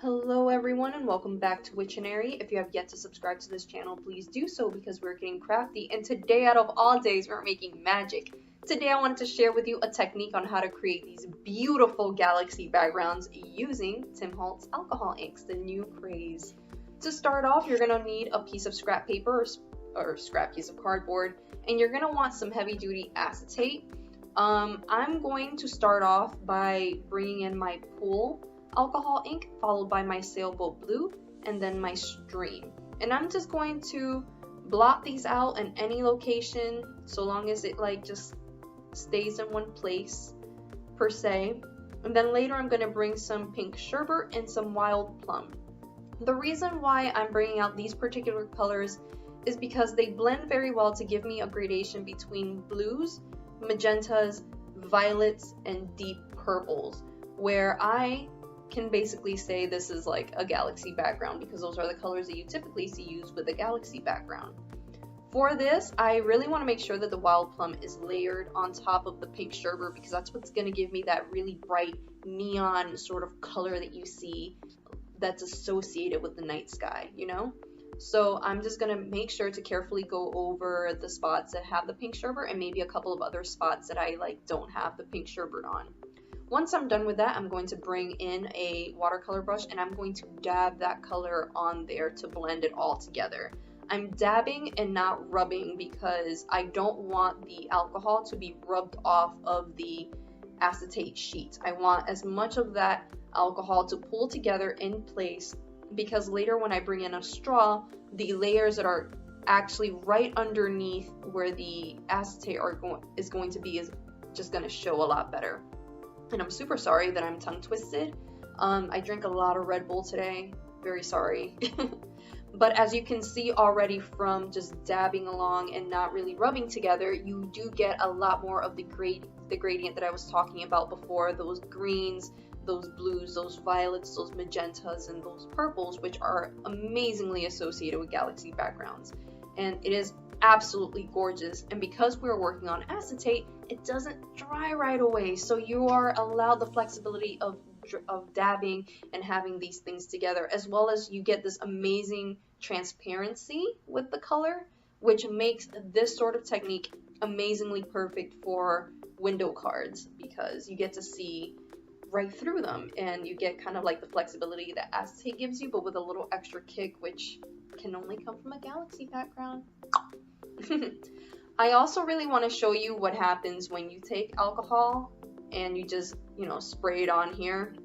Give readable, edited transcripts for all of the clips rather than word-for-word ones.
Hello everyone and welcome back to Witchinary. If you have yet to subscribe to this channel, please do so because we're getting crafty, and today out of all days we're making magic. Today I wanted to share with you a technique on how to create these beautiful galaxy backgrounds using Tim Holtz alcohol inks, the new craze. To start off, you're going to need a piece of scrap paper or scrap piece of cardboard, and you're going to want some heavy duty acetate. I'm going to start off by bringing in my pool alcohol ink, followed by my Sailboat blue, and then my stream. And I'm just going to blot these out in any location, so long as it just stays in one place per se. And then later I'm going to bring some pink sherbet and some wild plum. The reason why I'm bringing out these particular colors is because they blend very well to give me a gradation between blues, magentas, violets, and deep purples, where I can basically say this is like a galaxy background because those are the colors that you typically see used with a galaxy background. For this, I really want to make sure that the wild plum is layered on top of the pink sherbet because that's what's going to give me that really bright neon sort of color that you see that's associated with the night sky, you know? So I'm just going to make sure to carefully go over the spots that have the pink sherbet and maybe a couple of other spots that I don't have the pink sherbet on. Once I'm done with that, I'm going to bring in a watercolor brush and I'm going to dab that color on there to blend it all together. I'm dabbing and not rubbing because I don't want the alcohol to be rubbed off of the acetate sheet. I want as much of that alcohol to pull together in place because later when I bring in a straw, the layers that are actually right underneath where the acetate is going to be is just going to show a lot better. And I'm super sorry that I'm tongue twisted. I drank a lot of Red Bull today. Very sorry. But as you can see already from just dabbing along and not really rubbing together, you do get a lot more of the gradient that I was talking about before. Those greens, those blues, those violets, those magentas, and those purples, which are amazingly associated with galaxy backgrounds. And it is absolutely gorgeous, and because we're working on acetate, it doesn't dry right away, so you are allowed the flexibility of dabbing and having these things together, as well as you get this amazing transparency with the color, which makes this sort of technique amazingly perfect for window cards because you get to see right through them and you get kind of like the flexibility that acetate gives you, but with a little extra kick, which can only come from a galaxy background. I also really want to show you what happens when you take alcohol and you just, spray it on here.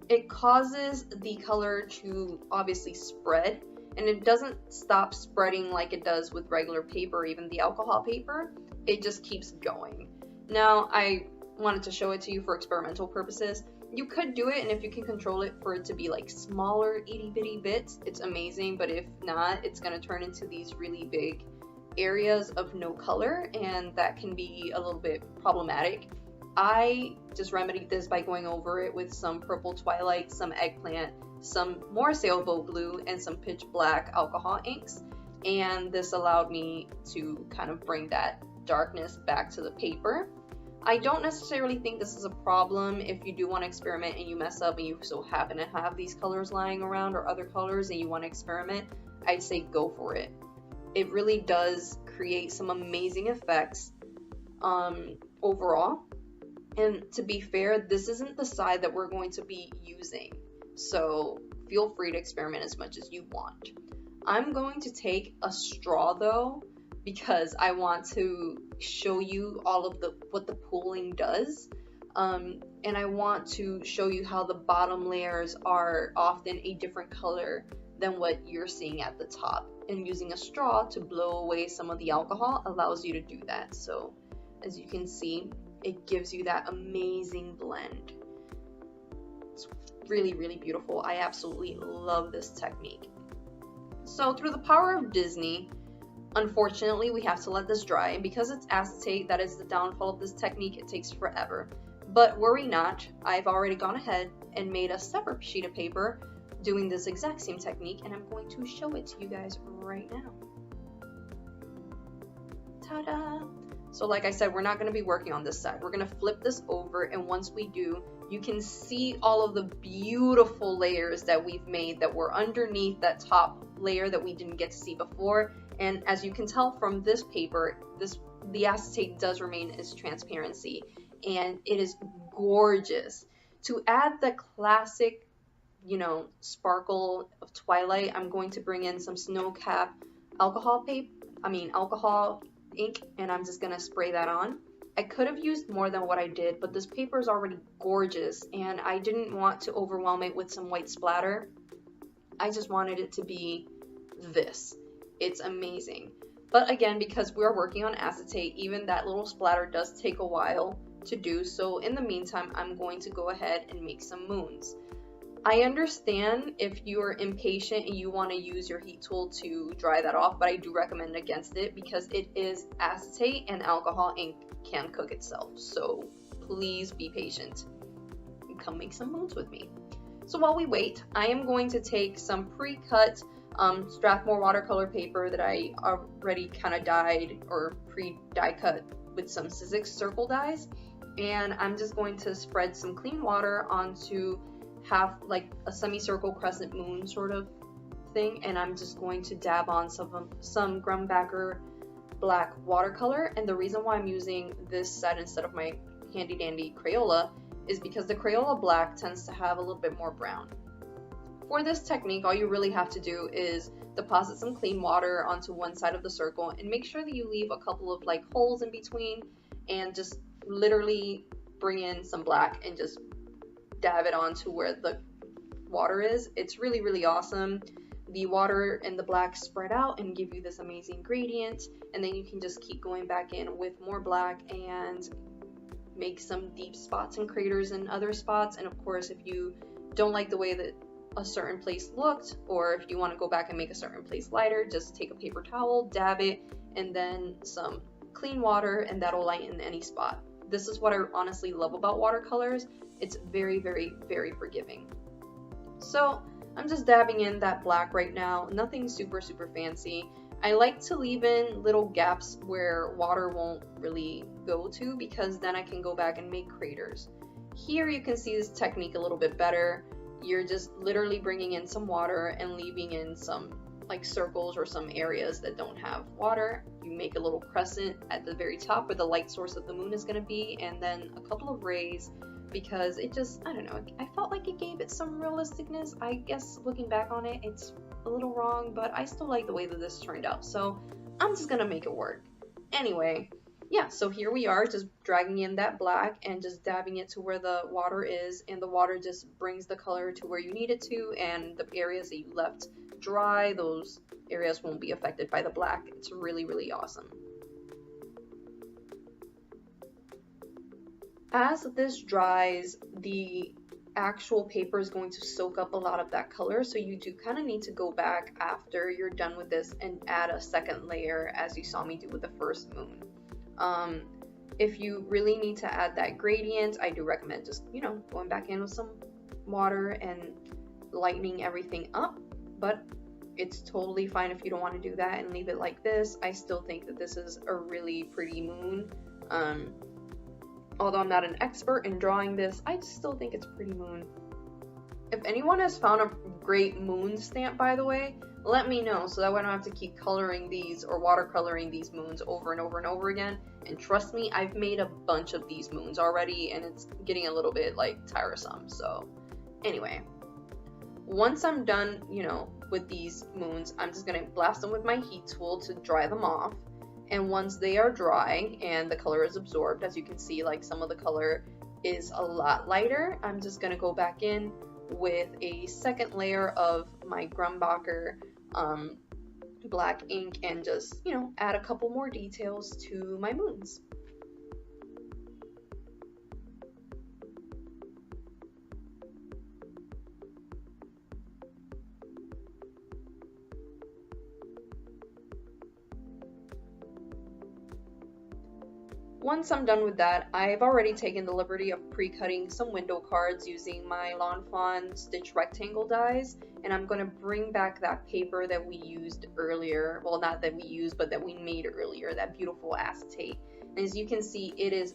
It causes the color to obviously spread, and it doesn't stop spreading like it does with regular paper, even the alcohol paper. It just keeps going. Now, I wanted to show it to you for experimental purposes. You could do it, and if you can control it for it to be like smaller itty bitty bits, it's amazing, but if not, it's going to turn into these really big areas of no color, and that can be a little bit problematic. I just remedied this by going over it with some purple Twilight, some Eggplant, some more Sailboat blue, and some pitch black alcohol inks, and this allowed me to kind of bring that darkness back to the paper. I don't necessarily think this is a problem if you do want to experiment and you mess up and you so happen to have these colors lying around or other colors and you want to experiment. I'd say go for it. It really does create some amazing effects overall. And to be fair, this isn't the side that we're going to be using, so feel free to experiment as much as you want. I'm going to take a straw though, because I want to show you all of what the pooling does, and I want to show you how the bottom layers are often a different color than what you're seeing at the top, and using a straw to blow away some of the alcohol allows you to do that. So as you can see, it gives you that amazing blend. It's really, really beautiful. I absolutely love this technique. So through the power of Disney, unfortunately, we have to let this dry, and because it's acetate, that is the downfall of this technique. It takes forever. But worry not, I've already gone ahead and made a separate sheet of paper doing this exact same technique, and I'm going to show it to you guys right now. Ta-da! So like I said, we're not going to be working on this side. We're going to flip this over, and once we do, you can see all of the beautiful layers that we've made that were underneath that top layer that we didn't get to see before. And as you can tell from this paper, the acetate does remain its transparency, and it is gorgeous. To add the classic, you know, sparkle of Twilight, I'm going to bring in some snow cap alcohol ink, and I'm just gonna spray that on. I could have used more than what I did, but this paper is already gorgeous, and I didn't want to overwhelm it with some white splatter. I just wanted it to be this. It's amazing. But again, because we're working on acetate, even that little splatter does take a while to do. So in the meantime, I'm going to go ahead and make some moons. I understand if you're impatient and you want to use your heat tool to dry that off, but I do recommend against it because it is acetate and alcohol ink can cook itself. So please be patient and come make some moons with me. So while we wait, I am going to take some pre-cut Strathmore watercolor paper that I already kind of dyed or pre-die cut with some Sizzix circle dyes, and I'm just going to spread some clean water onto half like a semicircle crescent moon sort of thing, and I'm just going to dab on some Grumbacher black watercolor. And the reason why I'm using this set instead of my handy dandy Crayola is because the Crayola black tends to have a little bit more brown. For this technique, all you really have to do is deposit some clean water onto one side of the circle and make sure that you leave a couple of like holes in between, and just literally bring in some black and just dab it onto where the water is. It's really, really awesome. The water and the black spread out and give you this amazing gradient, and then you can just keep going back in with more black and make some deep spots and craters in other spots. And of course, if you don't like the way that a certain place looked, or if you want to go back and make a certain place lighter, just take a paper towel, dab it, and then some clean water, and that'll lighten any spot. This is what I honestly love about watercolors. It's very, very, very forgiving. So I'm just dabbing in that black right now, nothing super, super fancy. I like to leave in little gaps where water won't really go to, because then I can go back and make craters. Here you can see this technique a little bit better. You're just literally bringing in some water and leaving in some like circles or some areas that don't have water. You make a little crescent at the very top where the light source of the moon is going to be, and then a couple of rays, because it just, I don't know, I felt like it gave it some realisticness. I guess looking back on it, it's a little wrong, but I still like the way that this turned out, so I'm just gonna make it work. Anyway, yeah, so here we are, just dragging in that black and just dabbing it to where the water is, and the water just brings the color to where you need it to, and the areas that you left dry, those areas won't be affected by the black. It's really, really awesome. As this dries, the actual paper is going to soak up a lot of that color, so you do kind of need to go back after you're done with this and add a second layer, as you saw me do with the first moon. If you really need to add that gradient, I do recommend just, you know, going back in with some water and lightening everything up, but it's totally fine if you don't want to do that and leave it like this. I still think that this is a really pretty moon. Although I'm not an expert in drawing this, I still think it's a pretty moon. If anyone has found a great moon stamp, by the way, let me know, so that way I don't have to keep coloring these or watercoloring these moons over and over and over again. And trust me, I've made a bunch of these moons already, and it's getting a little bit like tiresome. So anyway, once I'm done, you know, with these moons, I'm just gonna blast them with my heat tool to dry them off. And once they are dry and the color is absorbed, as you can see, like some of the color is a lot lighter, I'm just gonna go back in with a second layer of my Grumbacher black ink and just, you know, add a couple more details to my moons. Once I'm done with that, I've already taken the liberty of pre-cutting some window cards using my Fawn stitch rectangle dies, and I'm going to bring back that paper that we used earlier, well, not that we used, but that we made earlier, that beautiful acetate, As you can see, it is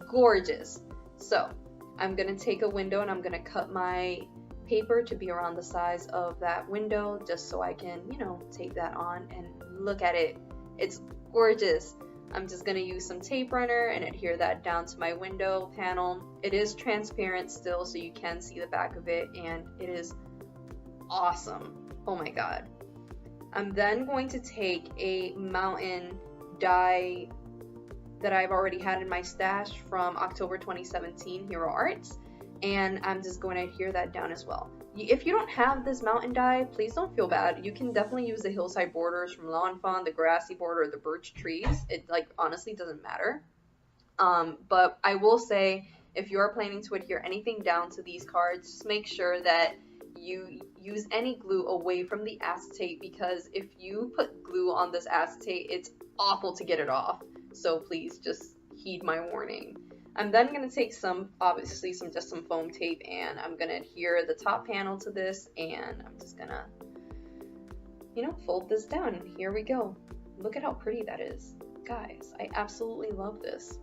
gorgeous. So I'm gonna take a window and I'm gonna cut my paper to be around the size of that window, just so I can, you know, tape that on, and look at it. It's gorgeous. I'm just gonna use some tape runner and adhere that down to my window panel. It is transparent still, so you can see the back of it, and it is awesome. Oh my god. I'm then going to take a mountain die that I've already had in my stash from October 2017 Hero Arts, and I'm just going to adhere that down as well. If you don't have this mountain die, please don't feel bad. You can definitely use the hillside borders from Lawn Fawn, the grassy border, or the birch trees. It, like, honestly doesn't matter. But I will say, if you are planning to adhere anything down to these cards, just make sure that you use any glue away from the acetate, because if you put glue on this acetate, it's awful to get it off. So please just heed my warning. I'm then going to take some, obviously just some foam tape, and I'm going to adhere the top panel to this, and I'm just going to, you know, fold this down, and here we go. Look at how pretty that is. Guys, I absolutely love this.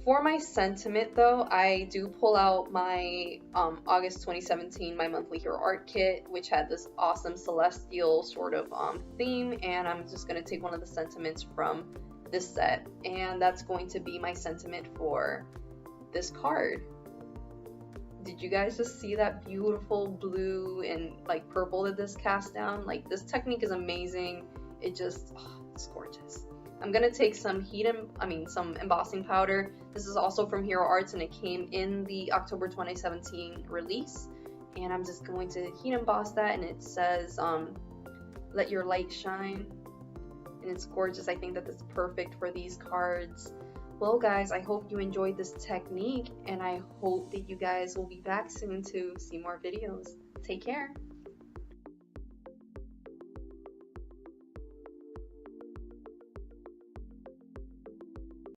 For my sentiment though, I do pull out my August 2017, my monthly Hero Art kit, which had this awesome celestial sort of theme, and I'm just going to take one of the sentiments from this set, and that's going to be my sentiment for this card. Did you guys just see that beautiful blue and like purple that this cast down? Like, this technique is amazing. It just, oh, it's gorgeous. I'm gonna take some some embossing powder. This is also from Hero Arts, and it came in the October 2017 release. And I'm just going to heat emboss that, and it says, "Let your light shine." And it's gorgeous. I think that that's perfect for these cards. Well guys, I hope you enjoyed this technique, and I hope that you guys will be back soon to see more videos. Take care.